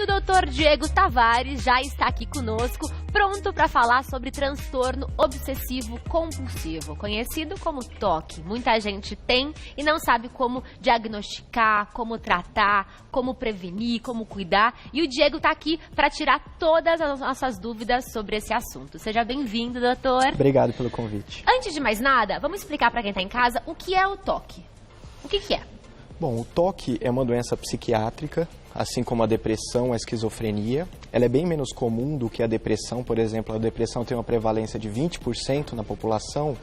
o Dr. Diego Tavares já está aqui conosco, pronto para falar sobre transtorno obsessivo compulsivo, conhecido como TOC. Muita gente tem e não sabe como diagnosticar, como tratar, como prevenir, como cuidar. E o Diego está aqui para tirar todas as nossas dúvidas sobre esse assunto. Seja bem-vindo, doutor. Obrigado pelo convite. Antes de mais nada, vamos explicar para quem está em casa o que é o TOC. O que é? Bom, o TOC é uma doença psiquiátrica, assim como a depressão, a esquizofrenia. Ela é bem menos comum do que a depressão. Por exemplo, a depressão tem uma prevalência de 20% na população,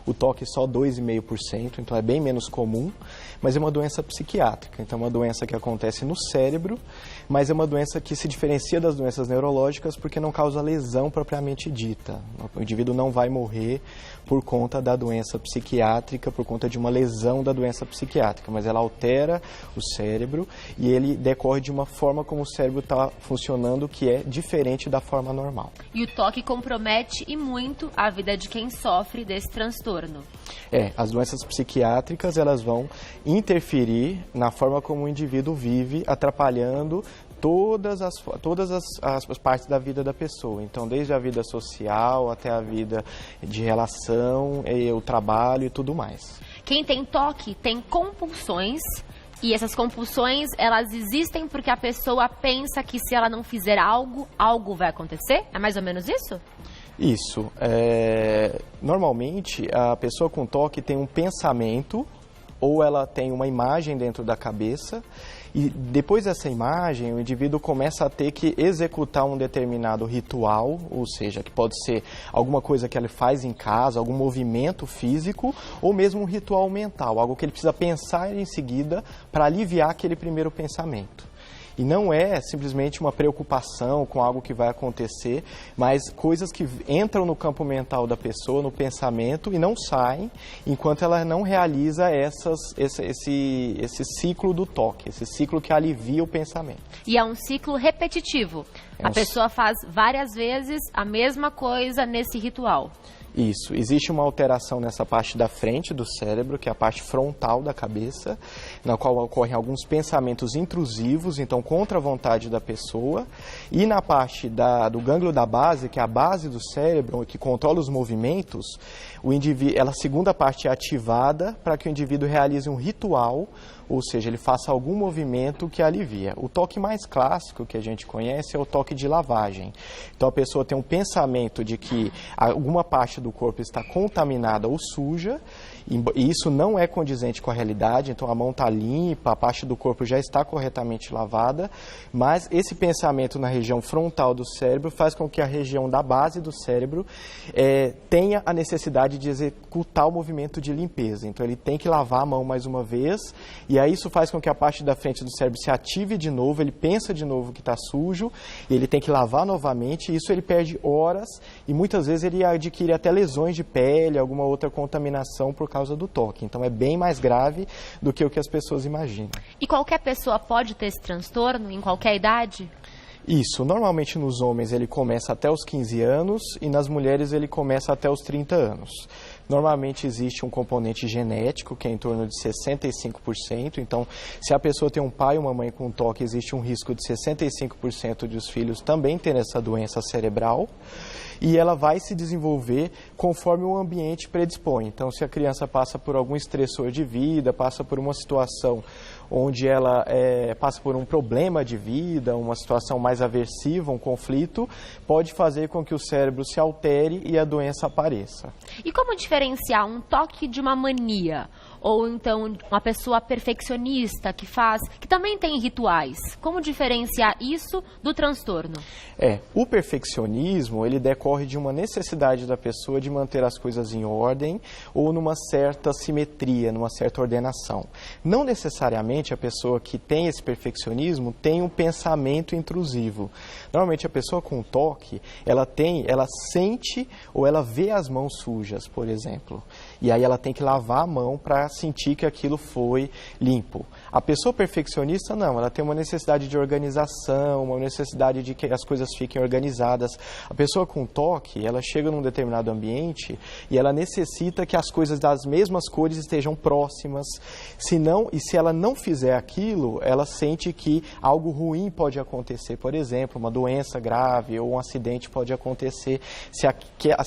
o TOC só 2,5%, então é bem menos comum, mas é uma doença psiquiátrica. Então é uma doença que acontece no cérebro, mas é uma doença que se diferencia das doenças neurológicas porque não causa lesão propriamente dita. O indivíduo não vai morrer por conta da doença psiquiátrica, por conta de uma lesão da doença psiquiátrica, mas ela altera o cérebro e ele decorre de uma forma como o cérebro está funcionando que é diferente da forma normal. E o TOC compromete e muito a vida de quem sofre desse transtorno. As doenças psiquiátricas elas vão interferir na forma como o indivíduo vive, atrapalhando todas as partes da vida da pessoa. Então, desde a vida social até a vida de relação, o trabalho e tudo mais. Quem tem TOC tem compulsões. E essas compulsões, elas existem porque a pessoa pensa que se ela não fizer algo, algo vai acontecer? É mais ou menos isso? Isso. Normalmente, a pessoa com TOC tem um pensamento ou ela tem uma imagem dentro da cabeça e depois dessa imagem o indivíduo começa a ter que executar um determinado ritual, ou seja, que pode ser alguma coisa que ele faz em casa, algum movimento físico ou mesmo um ritual mental, algo que ele precisa pensar em seguida para aliviar aquele primeiro pensamento. E não é simplesmente uma preocupação com algo que vai acontecer, mas coisas que entram no campo mental da pessoa, no pensamento, e não saem enquanto ela não realiza esse ciclo do TOC, esse ciclo que alivia o pensamento. E é um ciclo repetitivo. A pessoa faz várias vezes a mesma coisa nesse ritual. Isso. Existe uma alteração nessa parte da frente do cérebro, que é a parte frontal da cabeça, na qual ocorrem alguns pensamentos intrusivos, então contra a vontade da pessoa, e na parte do gânglio da base, que é a base do cérebro, que controla os movimentos, a segunda parte é ativada para que o indivíduo realize um ritual, ou seja, ele faça algum movimento que alivia. O TOC mais clássico que a gente conhece é o TOC de lavagem. Então a pessoa tem um pensamento de que alguma parte do corpo está contaminada ou suja, e isso não é condizente com a realidade, então a mão está limpa, a parte do corpo já está corretamente lavada, mas esse pensamento na região frontal do cérebro faz com que a região da base do cérebro tenha a necessidade de executar o movimento de limpeza. Então ele tem que lavar a mão mais uma vez, e aí isso faz com que a parte da frente do cérebro se ative de novo, ele pensa de novo que está sujo, e ele tem que lavar novamente, e isso ele perde horas, e muitas vezes ele adquire até lesões de pele, alguma outra contaminação por causa do TOC. Então é bem mais grave do que o que as pessoas imaginam. E qualquer pessoa pode ter esse transtorno em qualquer idade? Isso. Normalmente nos homens ele começa até os 15 anos e nas mulheres ele começa até os 30 anos. Normalmente existe um componente genético, que é em torno de 65%. Então, se a pessoa tem um pai e uma mãe com TOC, existe um risco de 65% dos filhos também terem essa doença cerebral. E ela vai se desenvolver conforme o ambiente predispõe. Então, se a criança passa por algum estressor de vida, passa por uma situação onde ela passa por um problema de vida, uma situação mais aversiva, um conflito, pode fazer com que o cérebro se altere e a doença apareça. E como diferenciar um TOC de uma mania? Ou então uma pessoa perfeccionista que também tem rituais? Como diferenciar isso do transtorno? O perfeccionismo, ele decorre de uma necessidade da pessoa de manter as coisas em ordem ou numa certa simetria, numa certa ordenação. Não necessariamente a pessoa que tem esse perfeccionismo tem um pensamento intrusivo. Normalmente a pessoa com TOC, ela sente ou ela vê as mãos sujas, por exemplo. E aí ela tem que lavar a mão para sentir que aquilo foi limpo. A pessoa perfeccionista, não, ela tem uma necessidade de organização, uma necessidade de que as coisas fiquem organizadas. A pessoa com toque, ela chega num determinado ambiente e ela necessita que as coisas das mesmas cores estejam próximas. Se ela não fizer aquilo, ela sente que algo ruim pode acontecer. Por exemplo, uma doença grave ou um acidente pode acontecer se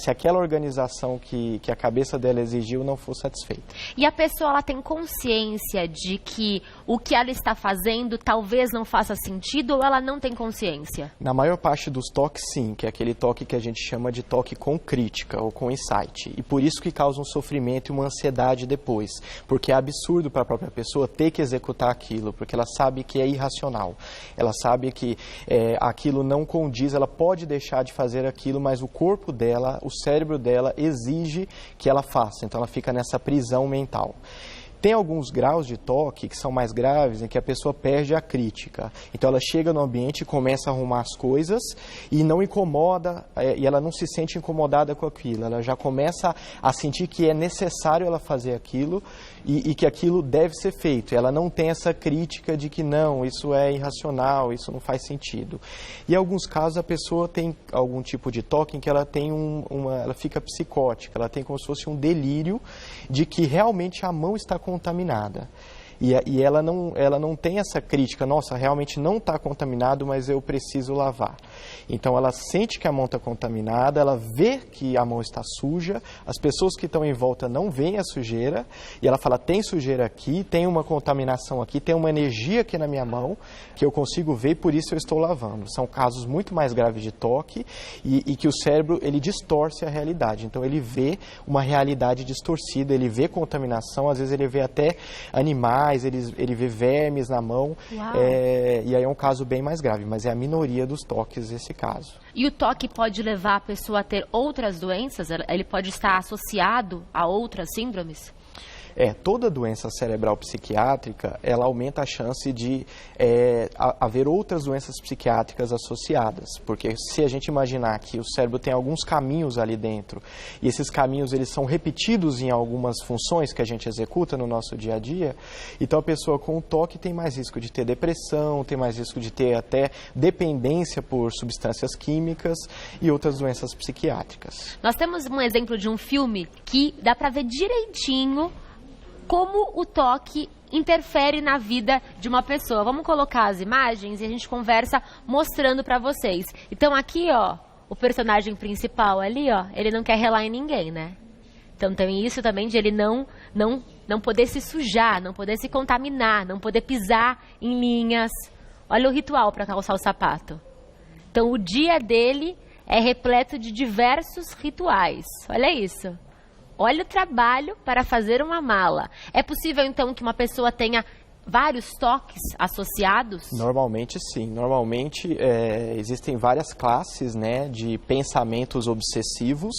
aquela organização que a cabeça dela exigiu não for satisfeita. E a pessoa, ela tem consciência de que o que ela está fazendo talvez não faça sentido, ou ela não tem consciência? Na maior parte dos toques, sim, que é aquele toque que a gente chama de toque com crítica ou com insight. E por isso que causa um sofrimento e uma ansiedade depois. Porque é absurdo para a própria pessoa ter que executar aquilo, porque ela sabe que é irracional. Ela sabe que aquilo não condiz, ela pode deixar de fazer aquilo, mas o corpo dela, o cérebro dela exige que ela faça. Então ela fica nessa prisão mental. Tem alguns graus de toque que são mais graves, em que a pessoa perde a crítica. Então ela chega no ambiente e começa a arrumar as coisas e não incomoda, e ela não se sente incomodada com aquilo. Ela já começa a sentir que é necessário ela fazer aquilo e que aquilo deve ser feito. Ela não tem essa crítica de que não, isso é irracional, isso não faz sentido. E em alguns casos a pessoa tem algum tipo de toque em que ela tem ela fica psicótica, ela tem como se fosse um delírio de que realmente a mão está contaminada. E ela não tem essa crítica, nossa, realmente não está contaminado, mas eu preciso lavar. Então ela sente que a mão está contaminada, ela vê que a mão está suja, as pessoas que estão em volta não veem a sujeira, e ela fala, tem sujeira aqui, tem uma contaminação aqui, tem uma energia aqui na minha mão, que eu consigo ver e por isso eu estou lavando. São casos muito mais graves de toque e que o cérebro, ele distorce a realidade. Então ele vê uma realidade distorcida, ele vê contaminação, às vezes ele vê até animais, ele vê vermes na mão, e aí é um caso bem mais grave, mas é a minoria dos toques esse caso. E o toque pode levar a pessoa a ter outras doenças? Ele pode estar associado a outras síndromes? Toda doença cerebral psiquiátrica, ela aumenta a chance de haver outras doenças psiquiátricas associadas, porque se a gente imaginar que o cérebro tem alguns caminhos ali dentro, e esses caminhos eles são repetidos em algumas funções que a gente executa no nosso dia a dia, então a pessoa com o toque tem mais risco de ter depressão, tem mais risco de ter até dependência por substâncias químicas e outras doenças psiquiátricas. Nós temos um exemplo de um filme que dá para ver direitinho como o toque interfere na vida de uma pessoa. Vamos colocar as imagens e a gente conversa mostrando para vocês. Então aqui, ó, o personagem principal ali, ó, ele não quer relar em ninguém, né? Então tem isso também de ele não poder se sujar, não poder se contaminar, não poder pisar em linhas. Olha o ritual para calçar o sapato. Então o dia dele é repleto de diversos rituais. Olha isso. Olha o trabalho para fazer uma mala. É possível, então, que uma pessoa tenha vários toques associados? Normalmente, sim. Normalmente, existem várias classes, né, de pensamentos obsessivos.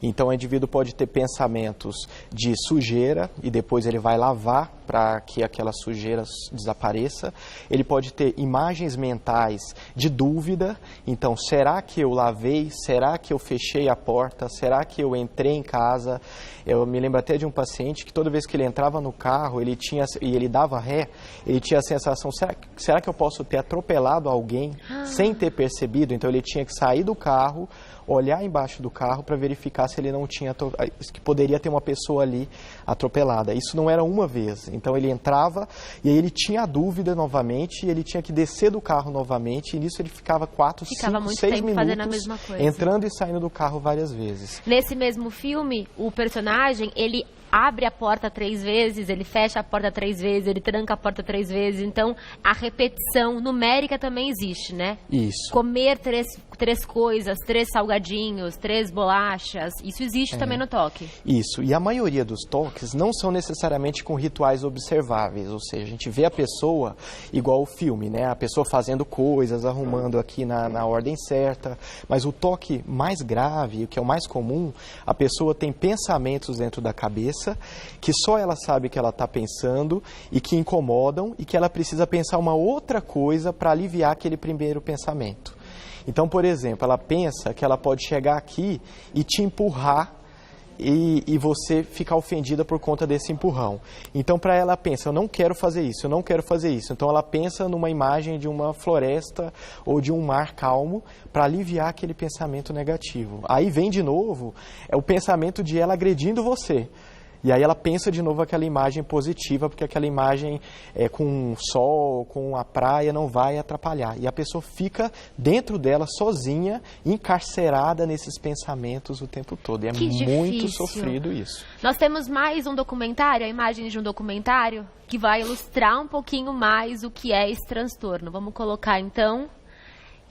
Então, o indivíduo pode ter pensamentos de sujeira e depois ele vai lavar para que aquela sujeira desapareça. Ele pode ter imagens mentais de dúvida. Então, será que eu lavei? Será que eu fechei a porta? Será que eu entrei em casa? Eu me lembro até de um paciente que toda vez que ele entrava no carro e ele dava ré, ele tinha a sensação, será que eu posso ter atropelado alguém sem ter percebido? Então, ele tinha que sair do carro, olhar embaixo do carro para verificar se ele não tinha, que poderia ter uma pessoa ali atropelada. Isso não era uma vez. Então ele entrava e aí ele tinha a dúvida novamente e ele tinha que descer do carro novamente e nisso ele ficava 4, 5, 6 minutos fazendo a mesma coisa, entrando e saindo do carro várias vezes. Nesse mesmo filme, o personagem, ele abre a porta 3 vezes, ele fecha a porta 3 vezes, ele tranca a porta 3 vezes. Então, a repetição numérica também existe, né? Isso. Comer três coisas, 3 salgadinhos, 3 bolachas, isso existe também no toque. Isso. E a maioria dos toques não são necessariamente com rituais observáveis, ou seja, a gente vê a pessoa igual o filme, né? A pessoa fazendo coisas, arrumando aqui na ordem certa, mas o toque mais grave, o que é o mais comum, a pessoa tem pensamentos dentro da cabeça que só ela sabe que ela está pensando e que incomodam e que ela precisa pensar uma outra coisa para aliviar aquele primeiro pensamento. Então, por exemplo, ela pensa que ela pode chegar aqui e te empurrar e você ficar ofendida por conta desse empurrão. Então, para ela pensa, eu não quero fazer isso, eu não quero fazer isso. Então, ela pensa numa imagem de uma floresta ou de um mar calmo para aliviar aquele pensamento negativo. Aí vem de novo o pensamento de ela agredindo você. E aí ela pensa de novo aquela imagem positiva, porque aquela imagem com o sol, com a praia, não vai atrapalhar. E a pessoa fica dentro dela, sozinha, encarcerada nesses pensamentos o tempo todo. E é muito sofrido isso. Nós temos mais um documentário, a imagem de um documentário, que vai ilustrar um pouquinho mais o que é esse transtorno. Vamos colocar então,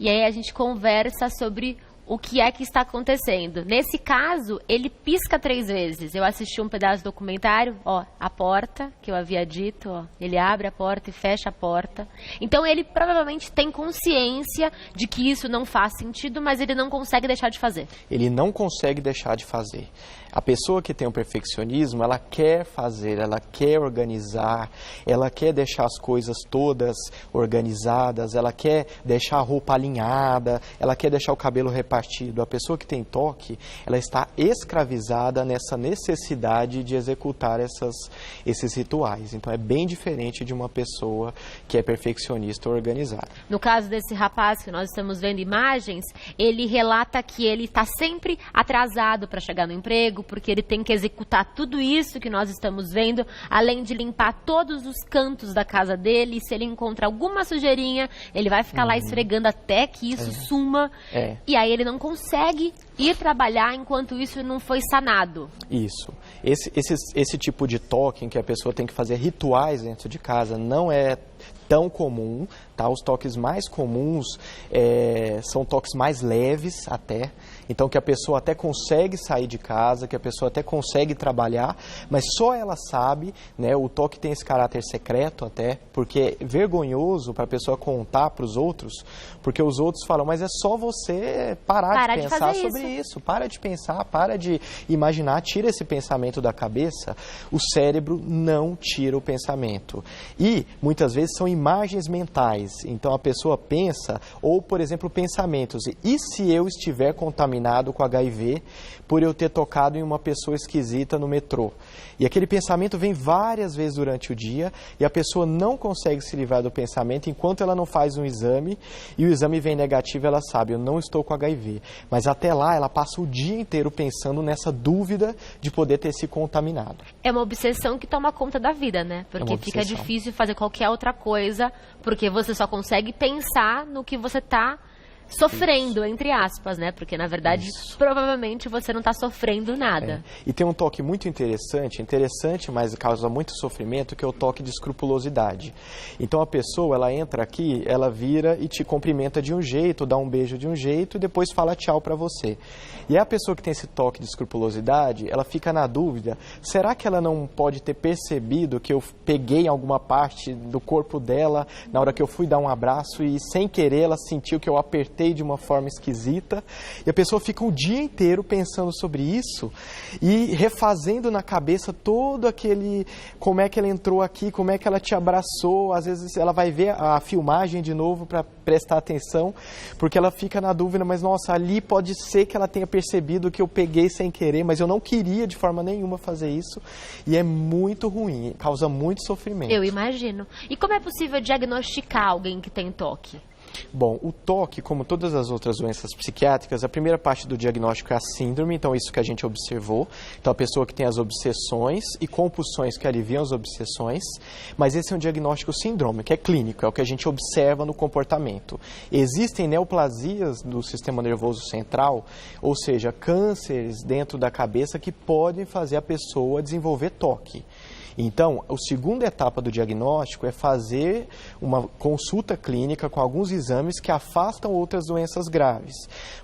e aí a gente conversa sobre o que é que está acontecendo. Nesse caso, ele pisca 3 vezes. Eu assisti um pedaço do documentário, ó, a porta, que eu havia dito, ó, ele abre a porta e fecha a porta. Então, ele provavelmente tem consciência de que isso não faz sentido, mas ele não consegue deixar de fazer. Ele não consegue deixar de fazer. A pessoa que tem o perfeccionismo, ela quer fazer, ela quer organizar, ela quer deixar as coisas todas organizadas, ela quer deixar a roupa alinhada, ela quer deixar o cabelo repartido. A pessoa que tem toque, ela está escravizada nessa necessidade de executar esses rituais. Então, é bem diferente de uma pessoa que é perfeccionista ou organizada. No caso desse rapaz que nós estamos vendo imagens, ele relata que ele está sempre atrasado para chegar no emprego, porque ele tem que executar tudo isso que nós estamos vendo, além de limpar todos os cantos da casa dele. E se ele encontrar alguma sujeirinha, ele vai ficar lá esfregando até que isso suma. E aí ele não consegue ir trabalhar enquanto isso não foi sanado. Isso. Esse tipo de toque em que a pessoa tem que fazer rituais dentro de casa não é tão comum, tá? Os toques mais comuns são toques mais leves até, então que a pessoa até consegue sair de casa, que a pessoa até consegue trabalhar, mas só ela sabe, né? O toque tem esse caráter secreto até, porque é vergonhoso para a pessoa contar para os outros, porque os outros falam, mas é só você parar de pensar sobre isso, para de pensar, para de imaginar, tira esse pensamento da cabeça. O cérebro não tira o pensamento. E muitas vezes são imagens mentais. Então a pessoa pensa, ou por exemplo, pensamentos. E se eu estiver contaminado com HIV por eu ter tocado em uma pessoa esquisita no metrô? E aquele pensamento vem várias vezes durante o dia e a pessoa não consegue se livrar do pensamento enquanto ela não faz um exame e o exame vem negativo, ela sabe, eu não estou com HIV. Mas até lá ela passa o dia inteiro pensando nessa dúvida de poder ter se contaminado. É uma obsessão que toma conta da vida, né? Porque fica difícil fazer qualquer outra coisa, porque você só consegue pensar no que você está sofrendo, entre aspas, né? Porque, na verdade, provavelmente você não está sofrendo nada. E tem um toque muito interessante, mas causa muito sofrimento, que é o toque de escrupulosidade. Então, a pessoa, ela entra aqui, ela vira e te cumprimenta de um jeito, dá um beijo de um jeito e depois fala tchau para você. E a pessoa que tem esse toque de escrupulosidade, ela fica na dúvida, será que ela não pode ter percebido que eu peguei alguma parte do corpo dela na hora que eu fui dar um abraço e, sem querer, ela sentiu que eu apertei de uma forma esquisita, e a pessoa fica o dia inteiro pensando sobre isso e refazendo na cabeça todo aquele, como é que ela entrou aqui, como é que ela te abraçou. Às vezes ela vai ver a filmagem de novo para prestar atenção, porque ela fica na dúvida, mas nossa, ali pode ser que ela tenha percebido que eu peguei sem querer, mas eu não queria de forma nenhuma fazer isso, e é muito ruim, causa muito sofrimento. Eu imagino. E como é possível diagnosticar alguém que tem toque? Bom, o toque, como todas as outras doenças psiquiátricas, a primeira parte do diagnóstico é a síndrome, então isso que a gente observou. Então a pessoa que tem as obsessões e compulsões que aliviam as obsessões, mas esse é um diagnóstico sindrômico, que é clínico, é o que a gente observa no comportamento. Existem neoplasias do sistema nervoso central, ou seja, cânceres dentro da cabeça que podem fazer a pessoa desenvolver toque. Então, a segunda etapa do diagnóstico é fazer uma consulta clínica com alguns exames que afastam outras doenças graves.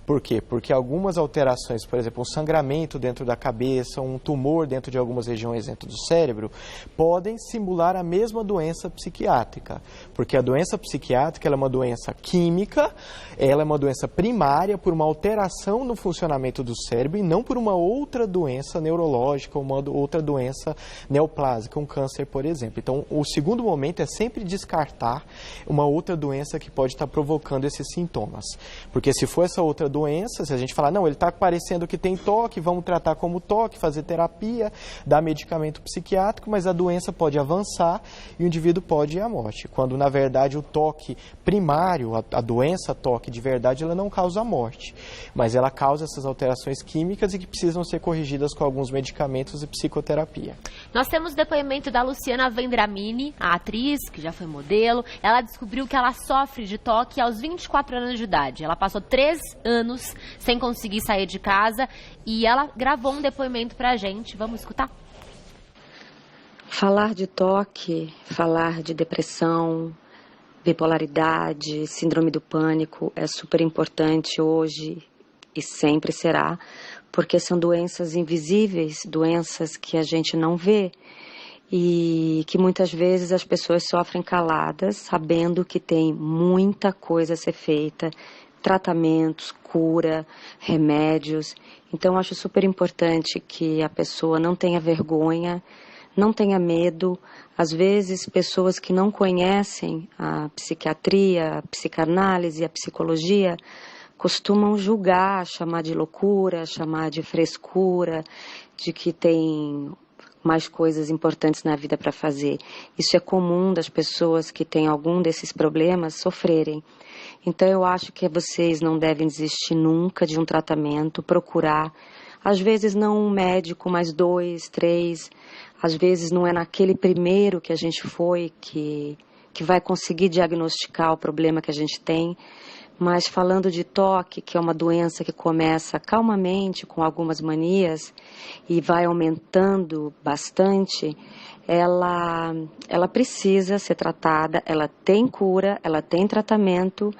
Por quê? Porque algumas alterações, por exemplo, um sangramento dentro da cabeça, um tumor dentro de algumas regiões dentro do cérebro, podem simular a mesma doença psiquiátrica. Porque a doença psiquiátrica ela é uma doença química, ela é uma doença primária por uma alteração no funcionamento do cérebro e não por uma outra doença neurológica ou uma outra doença neoplásica. básica, um câncer, por exemplo. Então, o segundo momento é sempre descartar uma outra doença que pode estar provocando esses sintomas. Porque se for essa outra doença, se a gente falar, não, ele está parecendo que tem toque, vamos tratar como toque, fazer terapia, dar medicamento psiquiátrico, mas a doença pode avançar e o indivíduo pode ir à morte. Quando, na verdade, o toque primário, a doença toque de verdade, ela não causa morte, mas ela causa essas alterações químicas e que precisam ser corrigidas com alguns medicamentos e psicoterapia. Nós temos depoimento da Luciana Vendramini, a atriz, que já foi modelo. Ela descobriu que ela sofre de toque aos 24 anos de idade. Ela passou 3 anos sem conseguir sair de casa e ela gravou um depoimento pra gente. Vamos escutar? Falar de toque, falar de depressão, bipolaridade, síndrome do pânico é super importante hoje e sempre será, porque são doenças invisíveis, doenças que a gente não vê e que muitas vezes as pessoas sofrem caladas, sabendo que tem muita coisa a ser feita, tratamentos, cura, remédios. Então, acho super importante que a pessoa não tenha vergonha, não tenha medo. Às vezes, pessoas que não conhecem a psiquiatria, a psicanálise, a psicologia, costumam julgar, chamar de loucura, chamar de frescura, de que tem mais coisas importantes na vida para fazer. Isso é comum das pessoas que têm algum desses problemas sofrerem. Então, eu acho que vocês não devem desistir nunca de um tratamento, procurar. Às vezes não um médico, mas 2, 3. Às vezes não é naquele primeiro que a gente foi que vai conseguir diagnosticar o problema que a gente tem. Mas falando de toque, que é uma doença que começa calmamente, com algumas manias, e vai aumentando bastante, ela precisa ser tratada, ela tem cura, ela tem tratamento,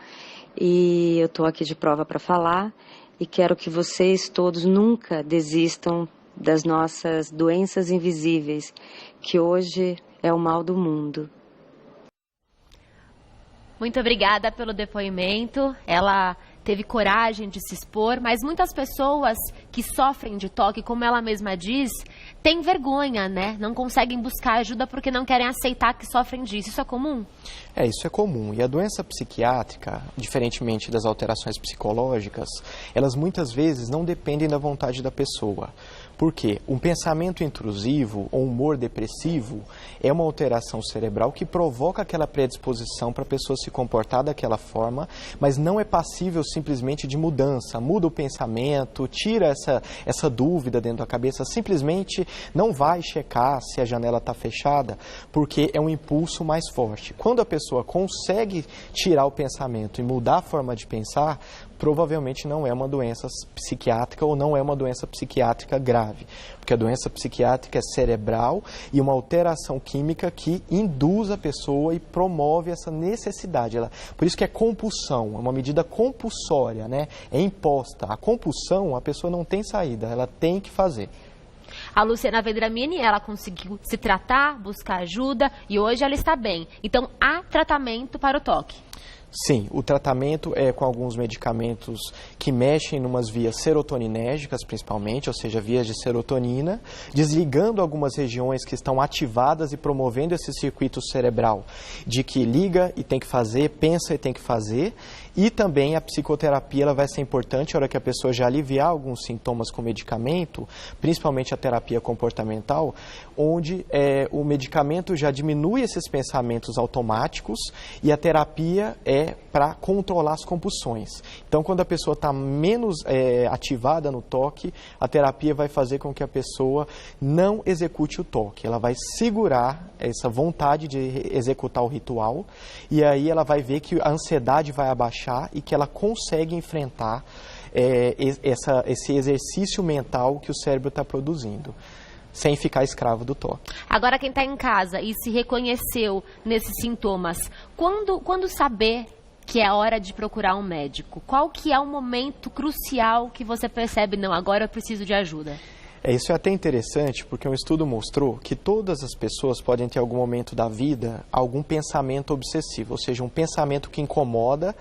e eu estou aqui de prova para falar, e quero que vocês todos nunca desistam das nossas doenças invisíveis, que hoje é o mal do mundo. Muito obrigada pelo depoimento. Ela teve coragem de se expor, mas muitas pessoas que sofrem de toque, como ela mesma diz, têm vergonha, né? Não conseguem buscar ajuda porque não querem aceitar que sofrem disso. Isso é comum? Isso é comum. E a doença psiquiátrica, diferentemente das alterações psicológicas, elas muitas vezes não dependem da vontade da pessoa. Por quê? Um pensamento intrusivo ou humor depressivo é uma alteração cerebral que provoca aquela predisposição para a pessoa se comportar daquela forma, mas não é passível simplesmente de mudança. Muda o pensamento, tira essa dúvida dentro da cabeça, simplesmente não vai checar se a janela está fechada, porque é um impulso mais forte. Quando a pessoa consegue tirar o pensamento e mudar a forma de pensar, provavelmente não é uma doença psiquiátrica ou não é uma doença psiquiátrica grave, porque a doença psiquiátrica é cerebral e uma alteração química que induz a pessoa e promove essa necessidade. Por isso que é compulsão, é uma medida compulsória, né? É imposta. A compulsão, a pessoa não tem saída, ela tem que fazer. A Luciana Vendramini, ela conseguiu se tratar, buscar ajuda e hoje ela está bem. Então, há tratamento para o toque? Sim, o tratamento é com alguns medicamentos que mexem em umas vias serotoninérgicas, principalmente, ou seja, vias de serotonina, desligando algumas regiões que estão ativadas e promovendo esse circuito cerebral de que liga e tem que fazer, pensa e tem que fazer. E também a psicoterapia ela vai ser importante na hora que a pessoa já aliviar alguns sintomas com medicamento, principalmente a terapia comportamental, onde o medicamento já diminui esses pensamentos automáticos e a terapia é para controlar as compulsões. Então, quando a pessoa está menos ativada no toque, a terapia vai fazer com que a pessoa não execute o toque. Ela vai segurar essa vontade de executar o ritual e aí ela vai ver que a ansiedade vai abaixar e que ela consegue enfrentar esse exercício mental que o cérebro está produzindo, sem ficar escravo do toque. Agora, quem está em casa e se reconheceu nesses sintomas, quando saber que é hora de procurar um médico? Qual que é o momento crucial que você percebe, não, agora eu preciso de ajuda? Isso é até interessante, porque um estudo mostrou que todas as pessoas podem ter em algum momento da vida algum pensamento obsessivo, ou seja, um pensamento que incomoda,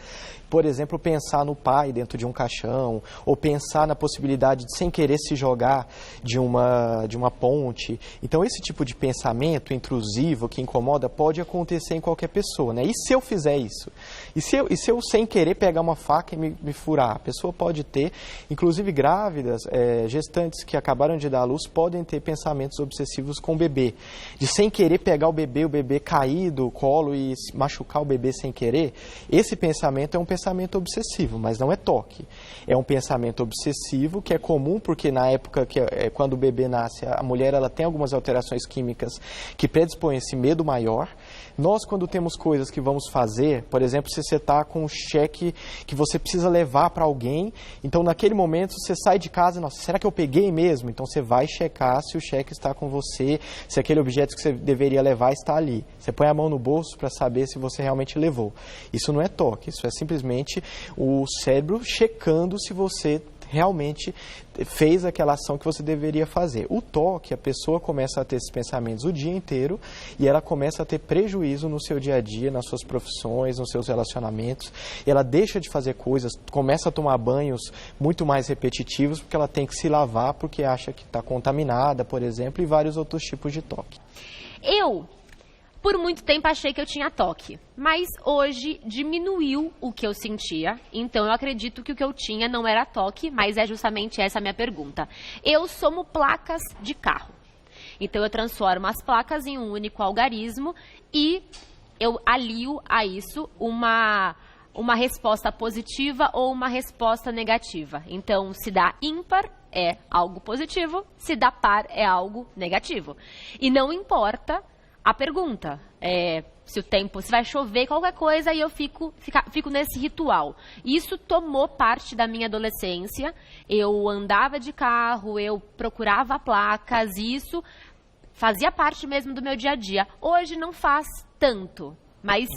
por exemplo, pensar no pai dentro de um caixão, ou pensar na possibilidade de, sem querer, se jogar de uma ponte. Então, esse tipo de pensamento intrusivo que incomoda pode acontecer em qualquer pessoa, né? E se eu fizer isso? E se eu sem querer, pegar uma faca e me furar? A pessoa pode ter, inclusive grávidas, gestantes que acabaram de dar à luz, podem ter pensamentos obsessivos com o bebê. De sem querer pegar o bebê cair do colo e machucar o bebê sem querer. Esse pensamento é um pensamento obsessivo, mas não é toque. É um pensamento obsessivo que é comum porque na época quando o bebê nasce, a mulher ela tem algumas alterações químicas que predispõem esse medo maior. Nós, quando temos coisas que vamos fazer, por exemplo, se você está com um cheque que você precisa levar para alguém, então naquele momento você sai de casa, nossa, será que eu peguei mesmo? Então você vai checar se o cheque está com você, se aquele objeto que você deveria levar está ali. Você põe a mão no bolso para saber se você realmente levou. Isso não é toque, isso é simplesmente o cérebro checando se você realmente fez aquela ação que você deveria fazer. O toque, a pessoa começa a ter esses pensamentos o dia inteiro e ela começa a ter prejuízo no seu dia a dia, nas suas profissões, nos seus relacionamentos. E ela deixa de fazer coisas, começa a tomar banhos muito mais repetitivos porque ela tem que se lavar porque acha que está contaminada, por exemplo, e vários outros tipos de toque. Por muito tempo achei que eu tinha toque, mas hoje diminuiu o que eu sentia, então eu acredito que o que eu tinha não era toque, mas é justamente essa a minha pergunta. Eu somo placas de carro, então eu transformo as placas em um único algarismo e eu alio a isso uma resposta positiva ou uma resposta negativa. Então, se dá ímpar, é algo positivo, se dá par, é algo negativo. E não importa a pergunta, se vai chover, qualquer coisa, e eu fico nesse ritual. Isso tomou parte da minha adolescência, eu andava de carro, eu procurava placas, e isso fazia parte mesmo do meu dia a dia. Hoje não faz tanto, mas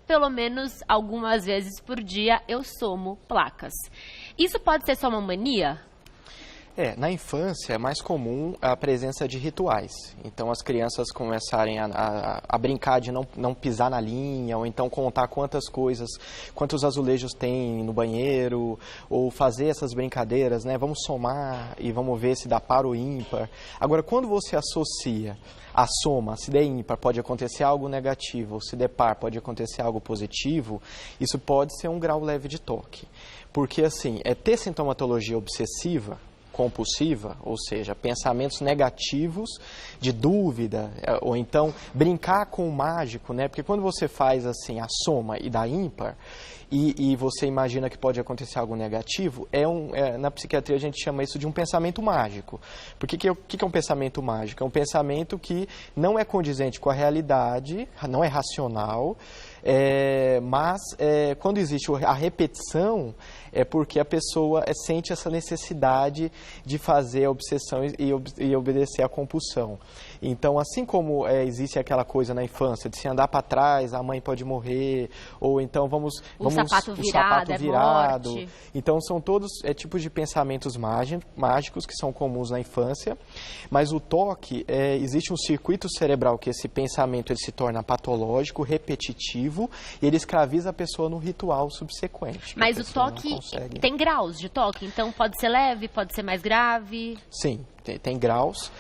pelo menos algumas vezes por dia eu somo placas. Isso pode ser só uma mania? Na infância é mais comum a presença de rituais. Então as crianças começarem a brincar de não pisar na linha, ou então contar quantos azulejos tem no banheiro, ou fazer essas brincadeiras, né? Vamos somar e vamos ver se dá par ou ímpar. Agora, quando você associa a soma, se der ímpar pode acontecer algo negativo, ou se der par pode acontecer algo positivo, isso pode ser um grau leve de toque. Porque assim, ter sintomatologia obsessiva, compulsiva, ou seja, pensamentos negativos de dúvida, ou então brincar com o mágico, né? Porque quando você faz assim a soma e dá ímpar, e você imagina que pode acontecer algo negativo, na psiquiatria a gente chama isso de um pensamento mágico. Porque o que é um pensamento mágico? É um pensamento que não é condizente com a realidade, não é racional, mas quando existe a repetição, é porque a pessoa sente essa necessidade de fazer a obsessão e obedecer à compulsão. Então, assim como existe aquela coisa na infância de se andar para trás, a mãe pode morrer, ou então o sapato virado. Morte. Então, são todos tipos de pensamentos mágicos que são comuns na infância, mas o toque, existe um circuito cerebral que esse pensamento ele se torna patológico, repetitivo, e ele escraviza a pessoa no ritual subsequente. Mas o toque tem graus de toque, então pode ser leve, pode ser mais grave? Sim, tem graus,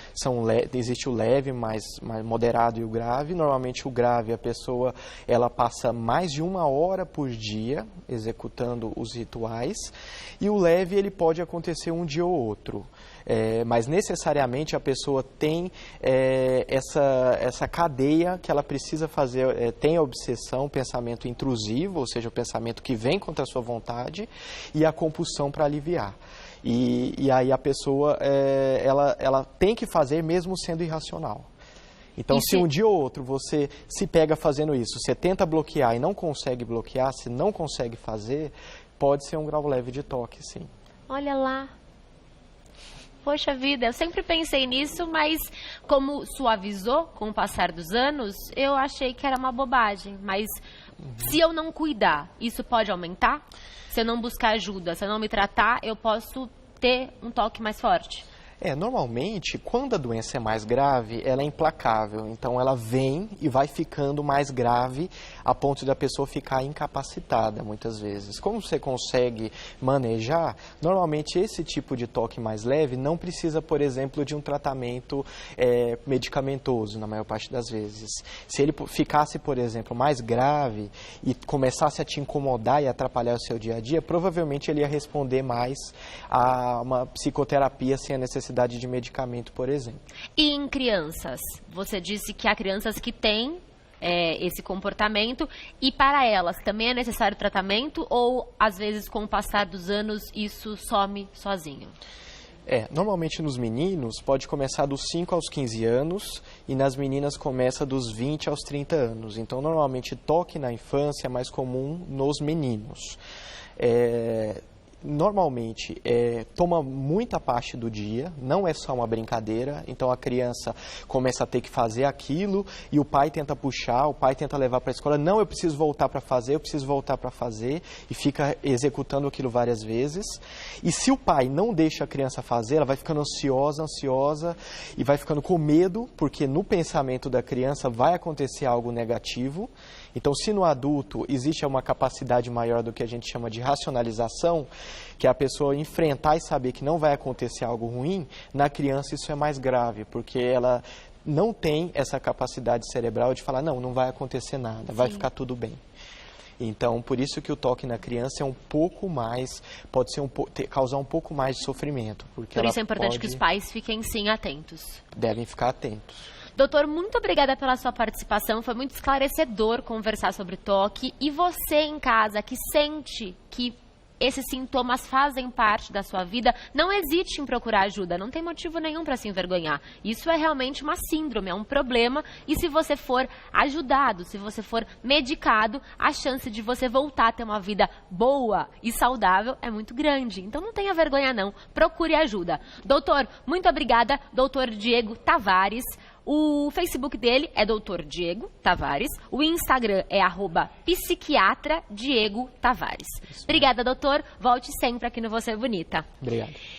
existe o leve, mais moderado e o grave. Normalmente o grave, a pessoa ela passa mais de 1 hora por dia executando os rituais, e o leve ele pode acontecer um dia ou outro. Mas necessariamente a pessoa tem essa cadeia que ela precisa fazer, tem a obsessão, o pensamento intrusivo, ou seja, o pensamento que vem contra a sua vontade, e a compulsão para aliviar. E aí a pessoa, ela tem que fazer mesmo sendo irracional. Então, se um dia ou outro você se pega fazendo isso, você tenta bloquear e não consegue bloquear, se não consegue fazer, pode ser um grau leve de toque, sim. Olha lá. Poxa vida, eu sempre pensei nisso, mas como suavizou com o passar dos anos, eu achei que era uma bobagem. Mas se eu não cuidar, isso pode aumentar? Se eu não buscar ajuda, se eu não me tratar, eu posso ter um toque mais forte? Normalmente, quando a doença é mais grave, ela é implacável. Então, ela vem e vai ficando mais grave a ponto da pessoa ficar incapacitada, muitas vezes. Como você consegue manejar, normalmente esse tipo de toque mais leve não precisa, por exemplo, de um tratamento medicamentoso, na maior parte das vezes. Se ele ficasse, por exemplo, mais grave e começasse a te incomodar e atrapalhar o seu dia a dia, provavelmente ele ia responder mais a uma psicoterapia sem a necessidade de medicamento, por exemplo. E em crianças? Você disse que há crianças que têm esse comportamento e para elas também é necessário tratamento ou às vezes com o passar dos anos isso some sozinho? Normalmente nos meninos pode começar dos 5 aos 15 anos e nas meninas começa dos 20 aos 30 anos. Então, normalmente toque na infância é mais comum nos meninos. Normalmente toma muita parte do dia, não é só uma brincadeira, então a criança começa a ter que fazer aquilo e o pai tenta puxar, o pai tenta levar para a escola, não, eu preciso voltar para fazer, e fica executando aquilo várias vezes. E se o pai não deixa a criança fazer, ela vai ficando ansiosa e vai ficando com medo, porque no pensamento da criança vai acontecer algo negativo. Então, se no adulto existe uma capacidade maior do que a gente chama de racionalização, que é a pessoa enfrentar e saber que não vai acontecer algo ruim, na criança isso é mais grave, porque ela não tem essa capacidade cerebral de falar, não vai acontecer nada, vai ficar tudo bem. Então, por isso que o toque na criança é um pouco mais, pode ser causar um pouco mais de sofrimento. Porque por isso é importante que os pais fiquem sim atentos. Devem ficar atentos. Doutor, muito obrigada pela sua participação, foi muito esclarecedor conversar sobre toque. E você em casa que sente que esses sintomas fazem parte da sua vida, não hesite em procurar ajuda, não tem motivo nenhum para se envergonhar. Isso é realmente uma síndrome, é um problema e se você for ajudado, se você for medicado, a chance de você voltar a ter uma vida boa e saudável é muito grande. Então não tenha vergonha não, procure ajuda. Doutor, muito obrigada, doutor Diego Tavares. O Facebook dele é Dr. Diego Tavares. O Instagram é @psiquiatra Diego Tavares. Obrigada, doutor. Volte sempre aqui no Você é Bonita. Obrigado.